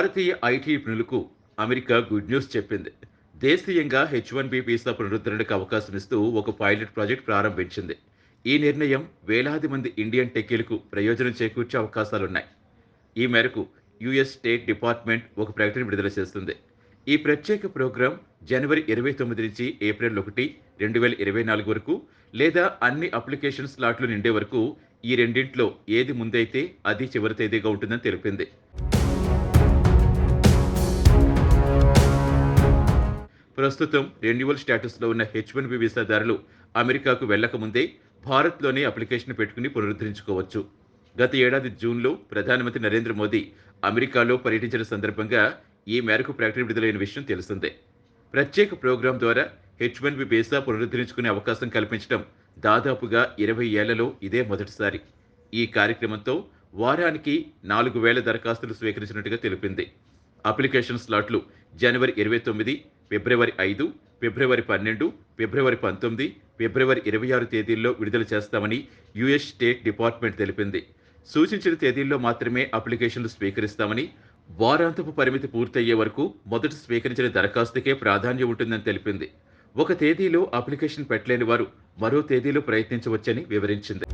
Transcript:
భారతీయ IT నిపుణులకు America good news చెప్పింది. దేశీయంగా హెచ్-1బి వీసా పునరుద్ధరణకు అవకాశమిస్తూ ఒక పైలట్ ప్రాజెక్ట్ ప్రారంభించింది. ఈ నిర్ణయం వేలాది మంది ఇండియన్ టెక్కీలకు ప్రయోజనం చేకూర్చే అవకాశాలున్నాయి. ఈ మేరకు యుఎస్ స్టేట్ డిపార్ట్మెంట్ ఒక ప్రకటన విడుదల చేస్తుంది. ఈ ప్రత్యేక ప్రోగ్రాం జనవరి 29 నుంచి ఏప్రిల్ 1, 2024 వరకు లేదా అన్ని అప్లికేషన్ స్లాట్లు నిండే వరకు ఈ రెండింట్లో ఏది ముందైతే అది చివరి తేదీగా ఉంటుందని తెలిపింది. ప్రస్తుతం రెన్యువల్ స్టేటస్లో ఉన్న హెచ్-1బి వీసాదారులు అమెరికాకు వెళ్లకముందే భారత్లోనే అప్లికేషన్ పెట్టుకుని పునరుద్ధరించుకోవచ్చు. గత ఏడాది జూన్లో ప్రధానమంత్రి నరేంద్ర మోదీ అమెరికాలో పర్యటించిన సందర్భంగా ఈ మేరకు ప్రకటన విడుదలైన విషయం తెలిసిందే. ప్రత్యేక ప్రోగ్రాం ద్వారా హెచ్-1బి వీసా పునరుద్ధరించుకునే అవకాశం కల్పించడం దాదాపుగా 20 ఏళ్లలో ఇదే మొదటిసారి. ఈ కార్యక్రమంతో వారానికి 4,000 దరఖాస్తులు స్వీకరించినట్టుగా తెలిపింది. అప్లికేషన్ స్లాట్లు జనవరి 29, ఫిబ్రవరి 5, ఫిబ్రవరి 12, ఫిబ్రవరి 19, ఫిబ్రవరి 26 తేదీల్లో విడుదల చేస్తామని యుఎస్ స్టేట్ డిపార్ట్మెంట్ తెలిపింది. సూచించిన తేదీల్లో మాత్రమే అప్లికేషన్లు స్వీకరిస్తామని, వారాంతపు పరిమితి పూర్తయ్యే వరకు మొదట స్వీకరించిన దరఖాస్తుకే ప్రాధాన్యం ఉంటుందని తెలిపింది. ఒక తేదీలో అప్లికేషన్ పెట్టలేని వారు మరో తేదీలో ప్రయత్నించవచ్చని వివరించింది.